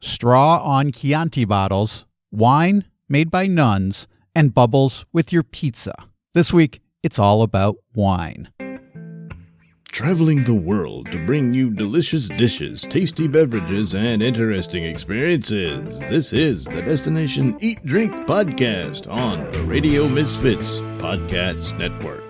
straw on Chianti bottles, wine made by nuns, and bubbles with your pizza. This week, it's all about wine. Traveling the world to bring you delicious dishes, tasty beverages, and interesting experiences. This is the Destination Eat Drink Podcast on the Radio Misfits Podcast Network.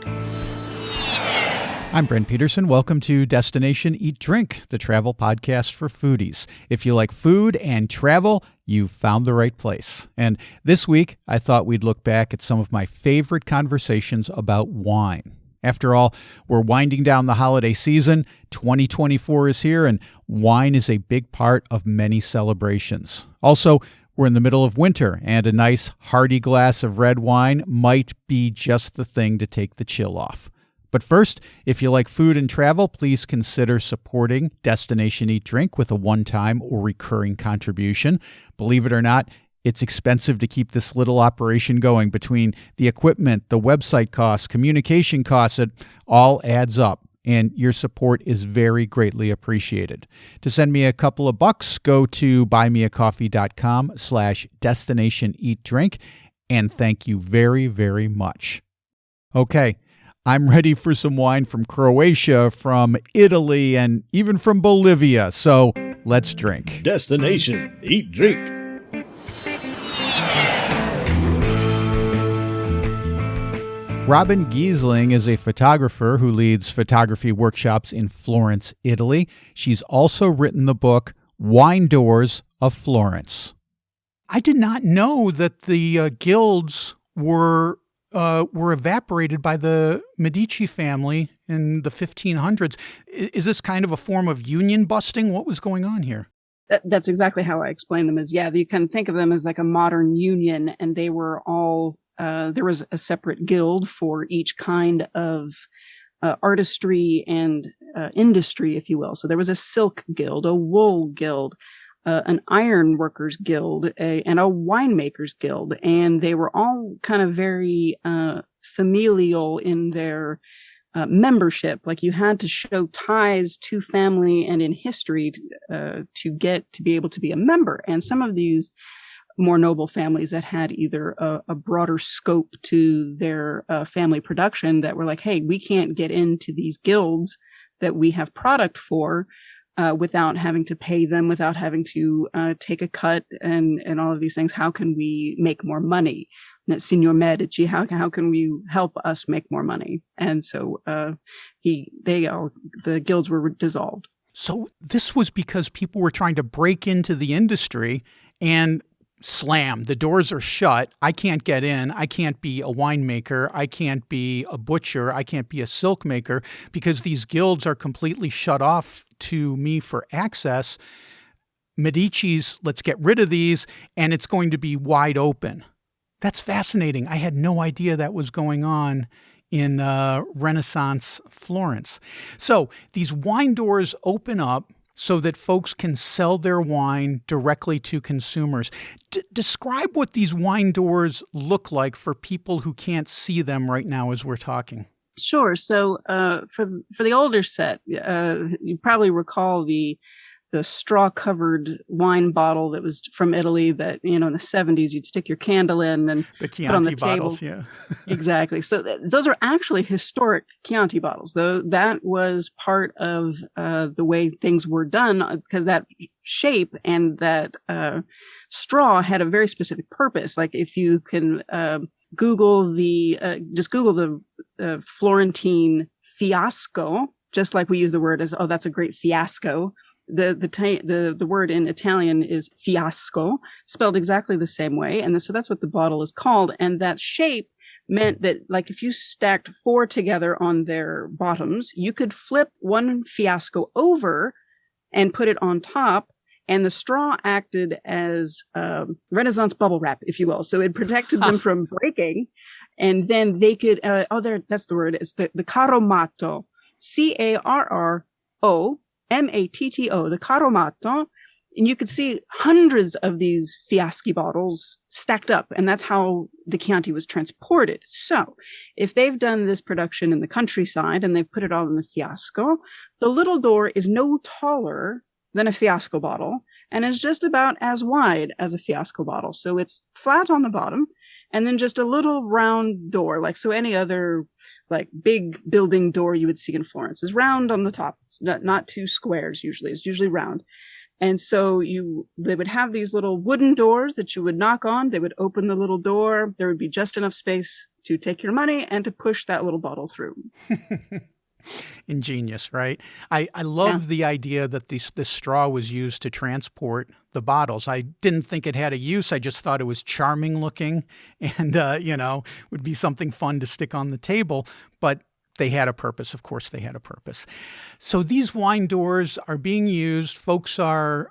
I'm Brent Peterson. Welcome to Destination Eat Drink, the travel podcast for foodies. If you like food and travel, you've found the right place. And this week, I thought we'd look back at some of my favorite conversations about wine. After all, we're winding down the holiday season. 2024 is here, and wine is a big part of many celebrations. Also, we're in the middle of winter, and a nice hearty glass of red wine might be just the thing to take the chill off. But first, if you like food and travel, please consider supporting Destination Eat Drink with a one-time or recurring contribution. Believe it or not, it's expensive to keep this little operation going. Between the equipment, the website costs, communication costs, it all adds up. And your support is very greatly appreciated. To send me a couple of bucks, go to buymeacoffee.com/destinationeatdrink. And thank you very, very much. Okay, I'm ready for some wine from Croatia, from Italy, and even from Bolivia. So let's drink. Destination Eat Drink. Robbin Gheesling is a photographer who leads photography workshops in Florence, Italy. She's also written the book Wine Doors of Florence. I did not know that the guilds were evaporated by the Medici family in the 1500s. Is this kind of a form of union busting? What was going on here? That's exactly how I explain them. You can think of them as like a modern union, and they were all there was a separate guild for each kind of artistry and industry, if you will. So there was a silk guild, a wool guild, an iron workers guild, and a winemakers guild. And they were all kind of very familial in their membership. Like you had to show ties to family and in history to be able to be a member. And some of these more noble families that had either a broader scope to their family production that were like, hey, we can't get into these guilds that we have product for without having to pay them, without having to take a cut and all of these things. How can we make more money? Signor Medici, how can we help us make more money? And so the guilds were dissolved. So this was because people were trying to break into the industry and slam. The doors are shut. I can't get in. I can't be a winemaker. I can't be a butcher. I can't be a silk maker because these guilds are completely shut off to me for access. Medici's, let's get rid of these, and it's going to be wide open. That's fascinating. I had no idea that was going on in Renaissance Florence. So these wine doors open up so that folks can sell their wine directly to consumers. Describe what these wine doors look like for people who can't see them right now as we're talking. Sure. So for the older set, you probably recall the straw-covered wine bottle that was from Italy that, in the 70s, you'd stick your candle in and the put on the bottles, table. Yeah. Exactly. So those are actually historic Chianti bottles, though that was part of the way things were done, because that shape and that straw had a very specific purpose. Like if you can Google the Florentine fiasco, just like we use the word as, oh, that's a great fiasco. The word in Italian is fiasco, spelled exactly the same way. And so that's what the bottle is called. And that shape meant that, like, if you stacked four together on their bottoms, you could flip one fiasco over and put it on top. And the straw acted as Renaissance bubble wrap, if you will. So it protected them from breaking. And then they could, that's the word. It's the caromatto, Carromatto, the caromatto. And you could see hundreds of these fiaschi bottles stacked up. And that's how the Chianti was transported. So if they've done this production in the countryside and they've put it all in the fiasco, the little door is no taller than a fiasco bottle. and is just about as wide as a fiasco bottle. So it's flat on the bottom and then just a little round door. Like, so any other like big building door you would see in Florence is round on the top. It's not two squares usually. It's usually round. And so they would have these little wooden doors that you would knock on. They would open the little door. There would be just enough space to take your money and to push that little bottle through. Ingenious, right? I love the idea that this straw was used to transport the bottles. I didn't think it had a use. I just thought it was charming looking and, would be something fun to stick on the table. But they had a purpose. Of course, they had a purpose. So these wine doors are being used. Folks are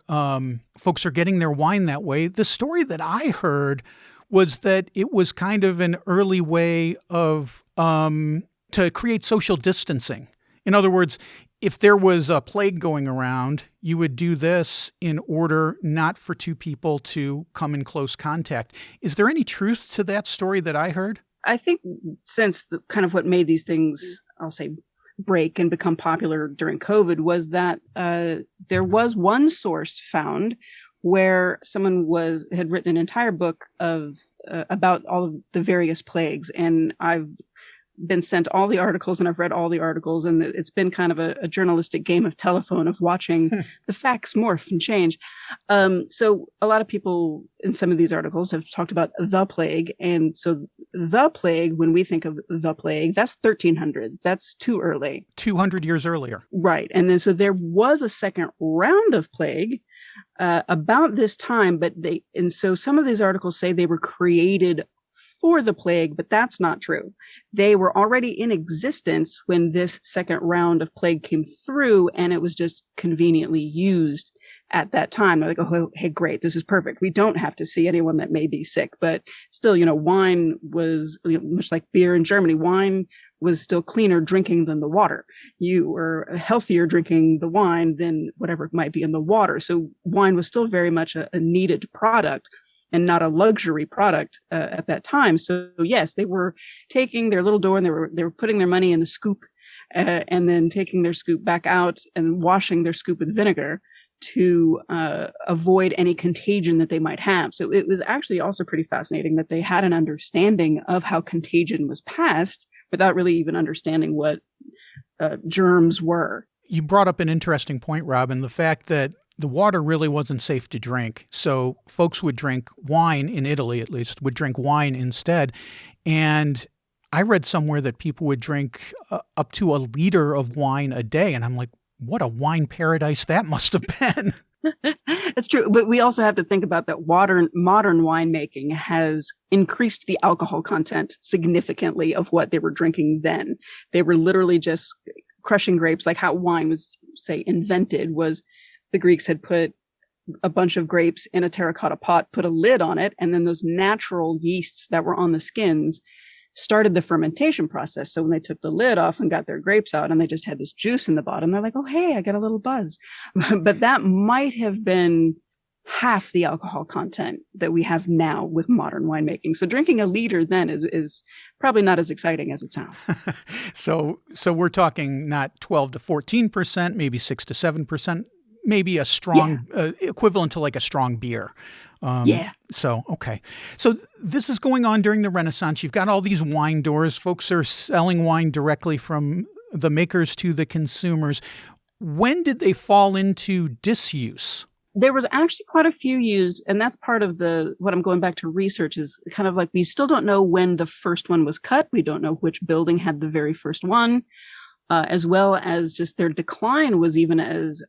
getting their wine that way. The story that I heard was that it was kind of an early way of to create social distancing. In other words, if there was a plague going around, you would do this in order not for two people to come in close contact. Is there any truth to that story that I heard? I think since kind of what made these things, I'll say, break and become popular during COVID was that there was one source found where someone had written an entire book about all of the various plagues. And I've been sent all the articles and I've read all the articles, and it's been kind of a journalistic game of telephone of watching the facts morph and change. So a lot of people in some of these articles have talked about the plague. And so the plague, when we think of the plague, that's 1300. That's too early. 200 years earlier. Right. And then so there was a second round of plague about this time, and so some of these articles say they were created for the plague, but that's not true. They were already in existence when this second round of plague came through, and it was just conveniently used at that time. They're like, oh, hey, great, this is perfect. We don't have to see anyone that may be sick. But still, wine was, much like beer in Germany, wine was still cleaner drinking than the water. You were healthier drinking the wine than whatever might be in the water. So wine was still very much a needed product and not a luxury product at that time. So yes, they were taking their little door and they were putting their money in the scoop and then taking their scoop back out and washing their scoop with vinegar to avoid any contagion that they might have. So it was actually also pretty fascinating that they had an understanding of how contagion was passed without really even understanding what germs were. You brought up an interesting point, Robbin, the fact that the water really wasn't safe to drink. So folks would drink wine, in Italy at least, would drink wine instead. And I read somewhere that people would drink up to a liter of wine a day. And I'm like, what a wine paradise that must have been. That's true. But we also have to think about that modern winemaking has increased the alcohol content significantly of what they were drinking then. They were literally just crushing grapes, like how wine was, say, invented was the Greeks had put a bunch of grapes in a terracotta pot, put a lid on it, and then those natural yeasts that were on the skins started the fermentation process. So when they took the lid off and got their grapes out and they just had this juice in the bottom, they're like, oh, hey, I got a little buzz. But that might have been half the alcohol content that we have now with modern winemaking. So drinking a liter then is probably not as exciting as it sounds. So we're talking not 12 to 14%, maybe 6 to 7%. Maybe a strong equivalent to like a strong beer. So, okay. So this is going on during the Renaissance. You've got all these wine doors. Folks are selling wine directly from the makers to the consumers. When did they fall into disuse? There was actually quite a few used, and that's part of what I'm going back to research is kind of like we still don't know when the first one was cut. We don't know which building had the very first one, as well as just their decline was even as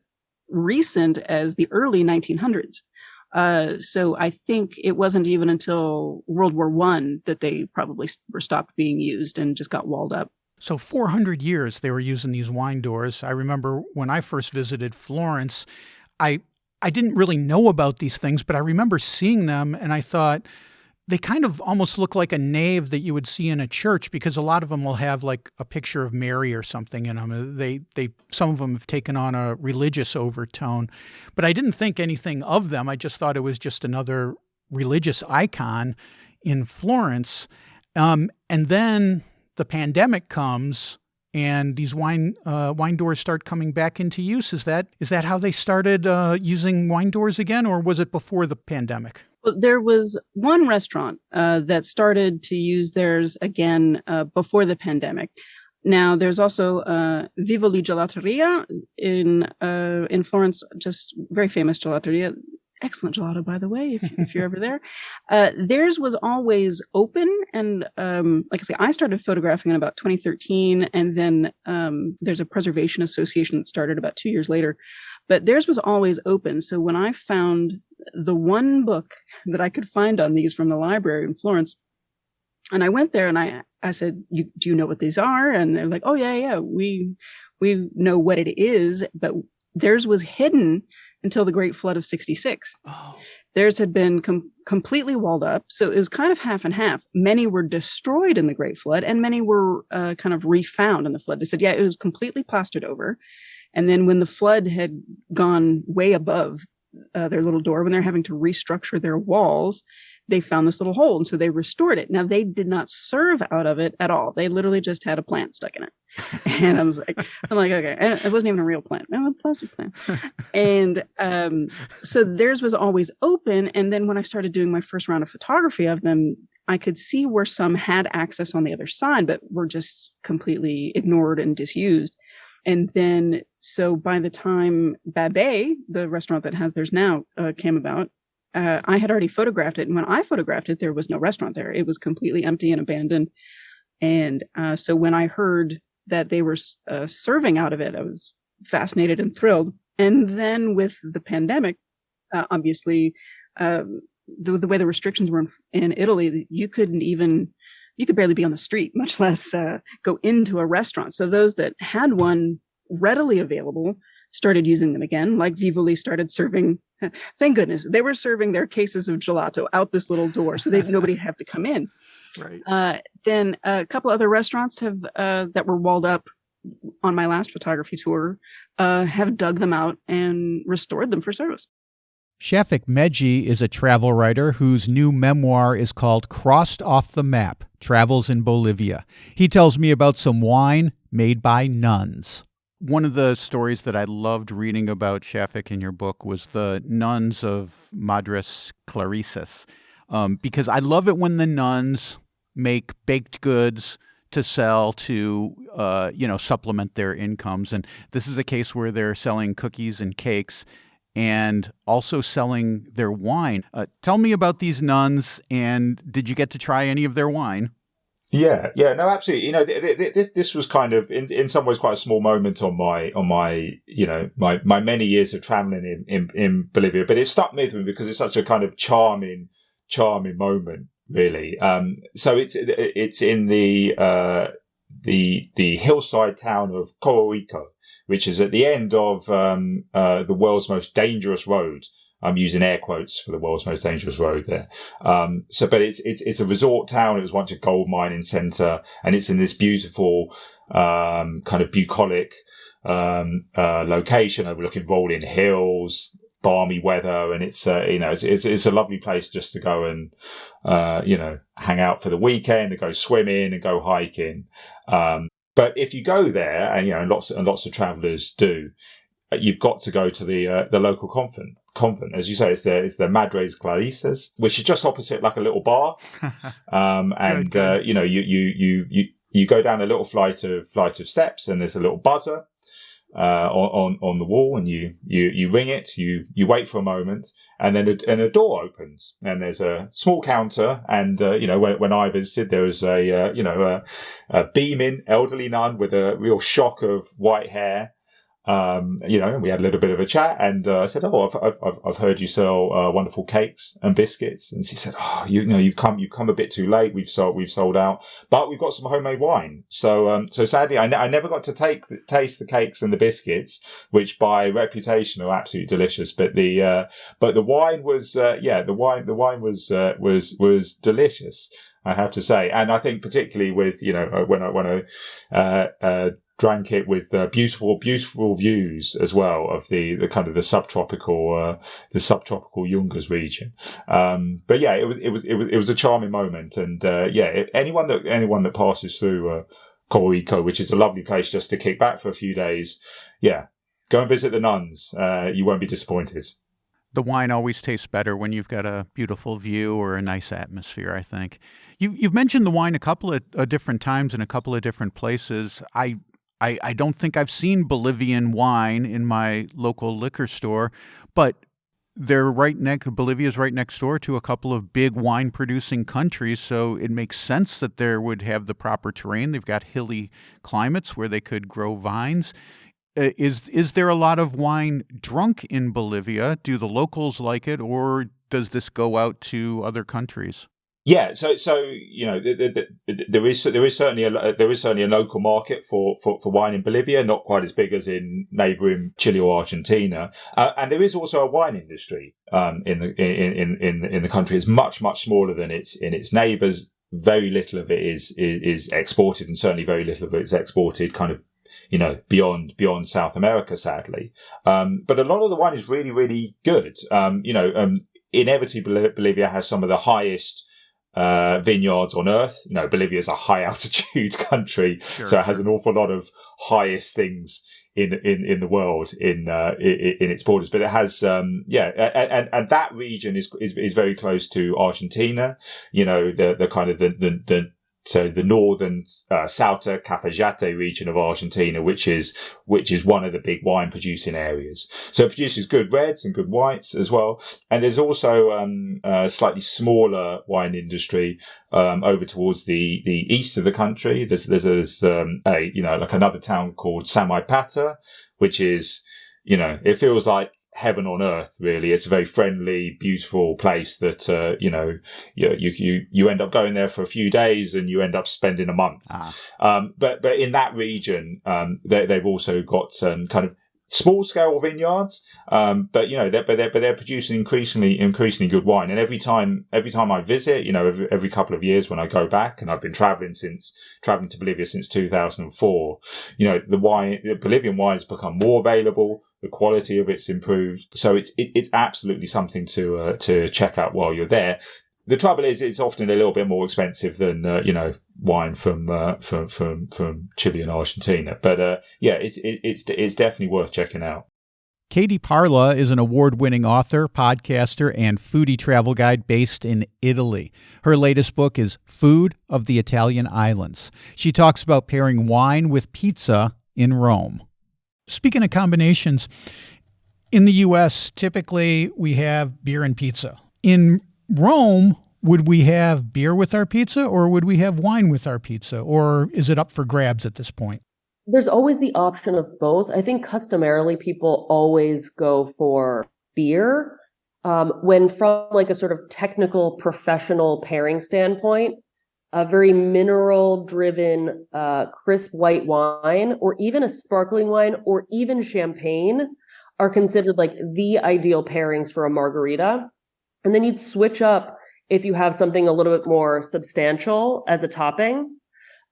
recent as the early 1900s. So I think it wasn't even until World War I that they probably were stopped being used and just got walled up. So 400 years they were using these wine doors. I remember when I first visited Florence, I didn't really know about these things, but I remember seeing them and I thought, they kind of almost look like a nave that you would see in a church because a lot of them will have like a picture of Mary or something in them. Some of them have taken on a religious overtone, but I didn't think anything of them. I just thought it was just another religious icon in Florence. And then the pandemic comes and these wine doors start coming back into use. Is that how they started using wine doors again, or was it before the pandemic? Well, there was one restaurant that started to use theirs again before the pandemic. Now, there's also Vivoli Gelateria in Florence, just very famous gelateria. Excellent gelato, by the way, if you're ever there. Theirs was always open. And like I say, I started photographing in about 2013. And then there's a preservation association that started about 2 years later. But theirs was always open. So when I found the one book that I could find on these from the library in Florence, and I went there and I said, do you know what these are? And they're like, oh, yeah, we know what it is. But theirs was hidden until the Great Flood of 66. Oh. Theirs had been completely walled up. So it was kind of half and half. Many were destroyed in the Great Flood and many were kind of refound in the flood. They said, yeah, it was completely plastered over. And then when the flood had gone way above their little door, when they're having to restructure their walls, they found this little hole. And so they restored it. Now, they did not serve out of it at all. They literally just had a plant stuck in it. And I'm like, okay. And it wasn't even a real plant. It was a plastic plant. And so theirs was always open. And then when I started doing my first round of photography of them, I could see where some had access on the other side, but were just completely ignored and disused. And then, so by the time Babé, the restaurant that has theirs now, came about, I had already photographed it. And when I photographed it, there was no restaurant there. It was completely empty and abandoned. And so when I heard that they were serving out of it, I was fascinated and thrilled. And then with the pandemic, obviously, the way the restrictions were in Italy, you could barely be on the street, much less go into a restaurant. So those that had one readily available started using them again, like Vivoli started serving. Thank goodness they were serving their cases of gelato out this little door, so nobody have to come in. Right. Then a couple other restaurants have that were walled up on my last photography tour have dug them out and restored them for service. Shafik Medji is a travel writer whose new memoir is called Crossed Off the Map, Travels in Bolivia. He tells me about some wine made by nuns. One of the stories that I loved reading about, Shafik, in your book was the nuns of Madres Clarisas, because I love it when the nuns make baked goods to sell to, supplement their incomes. And this is a case where they're selling cookies and cakes and also selling their wine. Tell me about these nuns, and did you get to try any of their wine? Yeah, no, absolutely. This was kind of in some ways quite a small moment on my many years of traveling in Bolivia, but it stuck with me because it's such a kind of charming moment, really. So it's in the hillside town of Coroico, which is at the end of the world's most dangerous road. I'm using air quotes for the world's most dangerous road there. But it's a resort town. It was once a gold mining center, and it's in this beautiful kind of bucolic location overlooking rolling hills, balmy weather, and it's a lovely place just to go and hang out for the weekend, and go swimming and go hiking. But if you go there, and lots of travelers do, you've got to go to the local convent. As you say, it's the Madres Clarisas, which is just opposite, like a little bar. Good. You go down a little flight of steps, and there's a little buzzer on the wall, and you ring it. You wait for a moment, and then a door opens, and there's a small counter. And when I visited, there was a beaming elderly nun with a real shock of white hair. We had a little bit of a chat, and I said, "Oh, I've heard you sell wonderful cakes and biscuits." And she said, "Oh, you've come a bit too late. We've sold out, but we've got some homemade wine." So sadly, I never got to taste the cakes and the biscuits, which by reputation are absolutely delicious. But the wine was was delicious, I have to say. And I think particularly with when I drank it with beautiful views as well of the kind of the subtropical Yungas region. But yeah, it was a charming moment, and anyone that passes through Corico, which is a lovely place just to kick back for a few days. Yeah, go and visit the nuns. You won't be disappointed. The wine always tastes better when you've got a beautiful view or a nice atmosphere, I think. You've mentioned the wine a couple of different times in a couple of different places. I don't think I've seen Bolivian wine in my local liquor store, but Bolivia's right next door to a couple of big wine producing countries, so it makes sense that there would have the proper terrain. They've got hilly climates where they could grow vines. Is there a lot of wine drunk in Bolivia? Do the locals like it, or does this go out to other countries? Yeah, so there is certainly a local market for wine in Bolivia, not quite as big as in neighbouring Chile or Argentina, and there is also a wine industry in the country. It's much smaller than its neighbours. Very little of it is exported, and certainly very little of it is exported kind of beyond South America, sadly. But a lot of the wine is really, really good. Inevitably, Bolivia has some of the highest vineyards on earth. Bolivia is a high altitude country, so it has an awful lot of highest things in the world in its borders. But it has, and that region is very close to Argentina. The kind of the northern Salta Cafayate region of Argentina, which is one of the big wine producing areas. So it produces good reds and good whites as well. And there's also a slightly smaller wine industry over towards the east of the country. There's like another town called Samaipata, which is, it feels like heaven on earth, really. It's a very friendly, beautiful place that you end up going there for a few days and you end up spending a month. But in that region, they've also got kind of small scale vineyards, but they're producing increasingly good wine. And every time I visit, every couple of years when I go back, and I've been traveling to Bolivia since 2004, the Bolivian wine has become more available. The quality of it's improved, so it's absolutely something to check out while you're there. The trouble is, it's often a little bit more expensive than wine from Chile and Argentina. But it's definitely worth checking out. Katie Parla is an award-winning author, podcaster, and foodie travel guide based in Italy. Her latest book is Food of the Italian Islands. She talks about pairing wine with pizza in Rome. Speaking of combinations, in the U.S., typically we have beer and pizza. In Rome, would we have beer with our pizza, or would we have wine with our pizza? Or is it up for grabs at this point? There's always the option of both. I think customarily people always go for beer. When from like a sort of technical professional pairing standpoint, a very mineral-driven, crisp white wine, or even a sparkling wine, or even champagne are considered like the ideal pairings for a margarita. And then you'd switch up if you have something a little bit more substantial as a topping.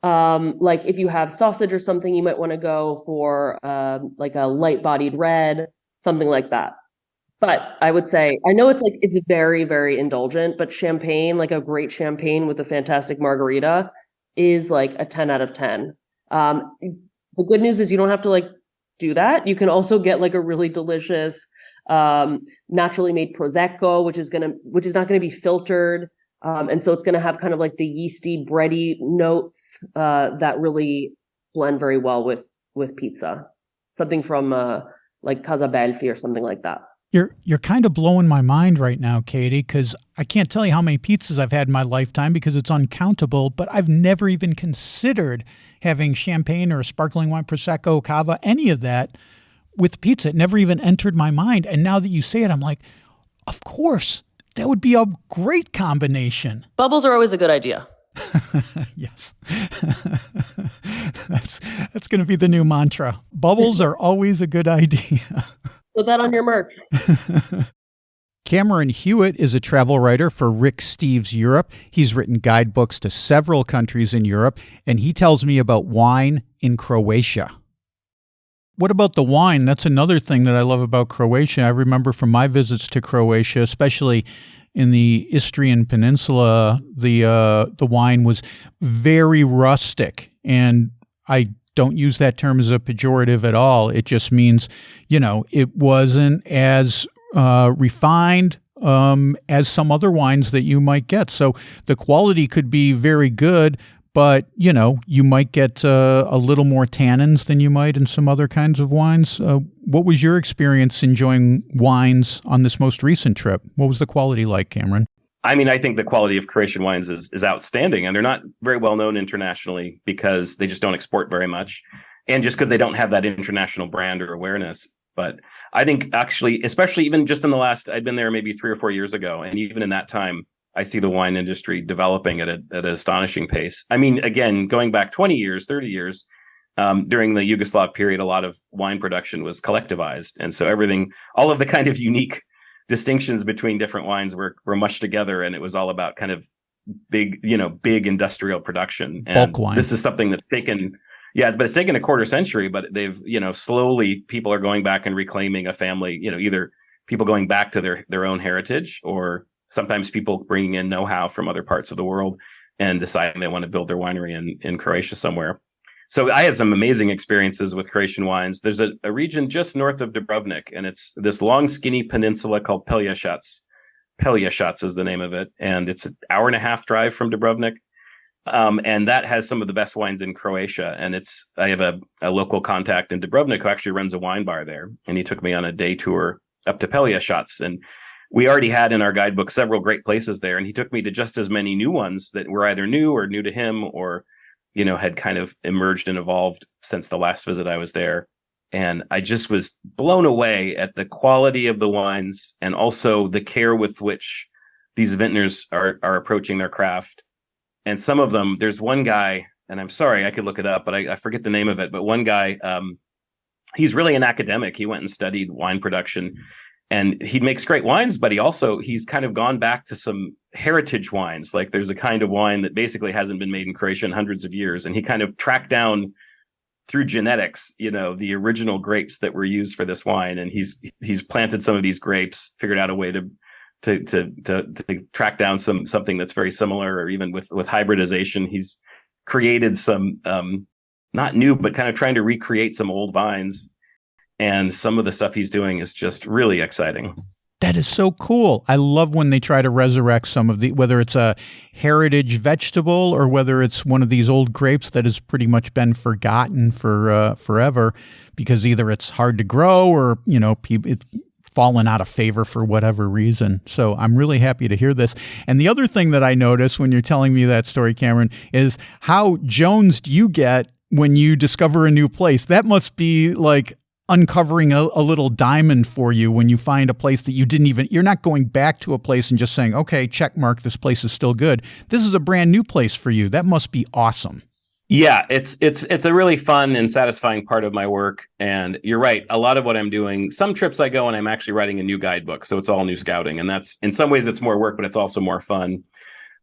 Like if you have sausage or something, you might want to go for like a light-bodied red, something like that. But I would say, I know it's very, very indulgent, but champagne, like a great champagne with a fantastic margarita, is like a 10 out of 10. The good news is you don't have to like do that. You can also get like a really delicious, naturally made Prosecco, which is not going to be filtered. And so it's going to have kind of like the yeasty, bready notes that really blend very well with pizza. Something from like Casa Belfi or something like that. You're kind of blowing my mind right now, Katie, because I can't tell you how many pizzas I've had in my lifetime because it's uncountable, but I've never even considered having champagne or a sparkling wine, Prosecco, Cava, any of that with pizza. It never even entered my mind. And now that you say it, I'm like, of course, that would be a great combination. Bubbles are always a good idea. Yes. That's going to be the new mantra. Bubbles are always a good idea. Put that on your merch. Cameron Hewitt is a travel writer for Rick Steves Europe. He's written guidebooks to several countries in Europe, and he tells me about wine in Croatia. What about the wine? That's another thing that I love about Croatia. I remember from my visits to Croatia, especially in the Istrian Peninsula, the wine was very rustic and I don't use that term as a pejorative at all. It just means, it wasn't as refined as some other wines that you might get. So the quality could be very good, but, you might get a little more tannins than you might in some other kinds of wines. What was your experience enjoying wines on this most recent trip? What was the quality like, Cameron? I mean, I think the quality of Croatian wines is outstanding, and they're not very well known internationally because they just don't export very much, and just because they don't have that international brand or awareness. But I think actually, especially even just in the last, I'd been there maybe 3 or 4 years ago, and even in that time, I see the wine industry developing at an astonishing pace. I mean, again, going back 20 years, 30 years, during the Yugoslav period, a lot of wine production was collectivized, and so all of the kind of unique distinctions between different wines were mushed together, and it was all about kind of big industrial production. And bulk wine. This is something that's taken, but it's taken a quarter century, but they've, slowly people are going back and reclaiming a family, either people going back to their own heritage, or sometimes people bringing in know-how from other parts of the world and deciding they want to build their winery in Croatia somewhere. So I had some amazing experiences with Croatian wines. There's a region just north of Dubrovnik, and it's this long, skinny peninsula called Pelješac. Pelješac is the name of it, and it's an hour and a half drive from Dubrovnik. And that has some of the best wines in Croatia. And I have a local contact in Dubrovnik who actually runs a wine bar there, and he took me on a day tour up to Pelješac. And we already had in our guidebook several great places there, and he took me to just as many new ones that were either new or new to him, or had kind of emerged and evolved since the last visit I was there. And I just was blown away at the quality of the wines, and also the care with which these vintners are approaching their craft. And some of them, there's one guy, and I'm sorry, I could look it up, but I forget the name of it. But one guy, he's really an academic. He went and studied wine production, and he makes great wines, but he's kind of gone back to some heritage wines. Like there's a kind of wine that basically hasn't been made in Croatia in hundreds of years. And he kind of tracked down through genetics, the original grapes that were used for this wine. And he's planted some of these grapes, figured out a way to track down something that's very similar, or even with hybridization. He's created some, not new, but kind of trying to recreate some old vines. And some of the stuff he's doing is just really exciting. That is so cool. I love when they try to resurrect some of whether it's a heritage vegetable or whether it's one of these old grapes that has pretty much been forgotten for forever, because either it's hard to grow or, it's fallen out of favor for whatever reason. So I'm really happy to hear this. And the other thing that I noticed when you're telling me that story, Cameron, is how jonesed you get when you discover a new place. That must be like uncovering a little diamond for you when you find a place that you're not going back to a place and just saying, okay, check mark, this place is still good. This is a brand new place for you. That must be awesome. Yeah, it's a really fun and satisfying part of my work. And you're right. A lot of what I'm doing, some trips I go and I'm actually writing a new guidebook. So it's all new scouting. And that's, in some ways it's more work, but it's also more fun.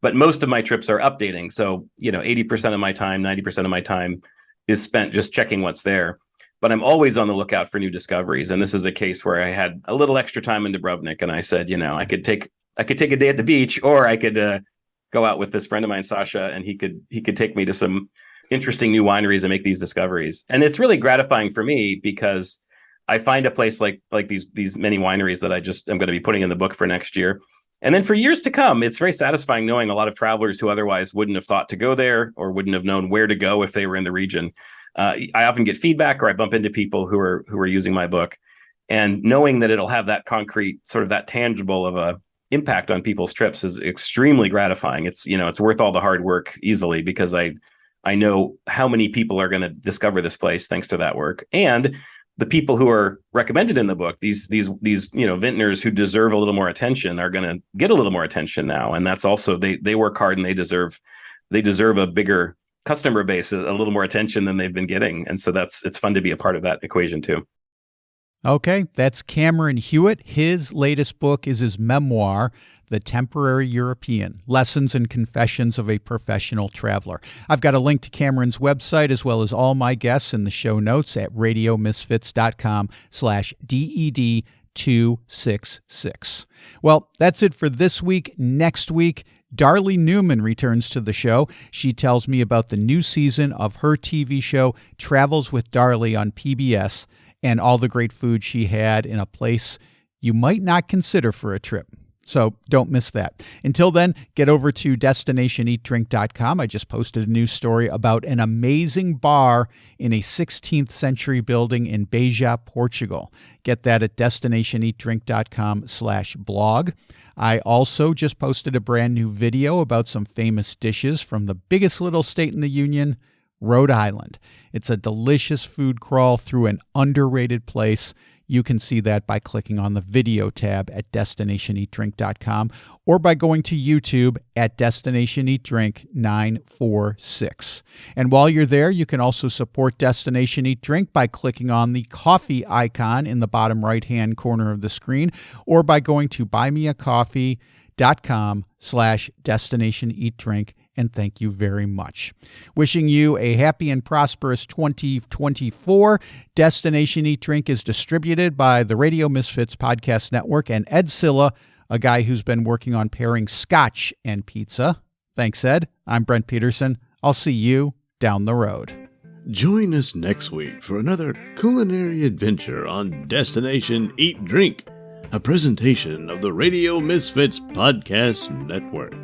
But most of my trips are updating. So, 80% of my time, 90% of my time is spent just checking what's there. But I'm always on the lookout for new discoveries. And this is a case where I had a little extra time in Dubrovnik, and I said, I could take a day at the beach, or I could go out with this friend of mine, Sasha, and he could take me to some interesting new wineries and make these discoveries. And it's really gratifying for me because I find a place like these many wineries that I'm going to be putting in the book for next year. And then for years to come, it's very satisfying knowing a lot of travelers who otherwise wouldn't have thought to go there or wouldn't have known where to go if they were in the region. I often get feedback, or I bump into people who are using my book, and knowing that it'll have that concrete, sort of that tangible of a impact on people's trips is extremely gratifying. It's, it's worth all the hard work easily, because I know how many people are going to discover this place thanks to that work. And the people who are recommended in the book, these vintners who deserve a little more attention, are going to get a little more attention now. And that's also, they work hard, and they deserve a bigger customer base, a little more attention than they've been getting. And so it's fun to be a part of that equation too. Okay, that's Cameron Hewitt. His latest book is his memoir, The Temporary European, Lessons and Confessions of a Professional Traveler. I've got a link to Cameron's website as well as all my guests in the show notes at radiomisfits.com/DED 266. Well, that's it for this week. Next week, Darlie Newman returns to the show. She tells me about the new season of her TV show, Travels with Darlie on PBS, and all the great food she had in a place you might not consider for a trip. So don't miss that. Until then, get over to destinationeatdrink.com. I just posted a new story about an amazing bar in a 16th century building in Beja, Portugal. Get that at destinationeatdrink.com/blog. I also just posted a brand new video about some famous dishes from the biggest little state in the Union, Rhode Island. It's a delicious food crawl through an underrated place. You can see that by clicking on the video tab at destinationeatdrink.com or by going to YouTube at Destination Eat Drink 946. And while you're there, you can also support Destination Eat Drink by clicking on the coffee icon in the bottom right-hand corner of the screen or by going to buymeacoffee.com/Destination Eat Drink. And thank you very much. Wishing you a happy and prosperous 2024. Destination Eat Drink is distributed by the Radio Misfits Podcast Network and Ed Silla, a guy who's been working on pairing scotch and pizza. Thanks, Ed. I'm Brent Peterson. I'll see you down the road. Join us next week for another culinary adventure on Destination Eat Drink, a presentation of the Radio Misfits Podcast Network.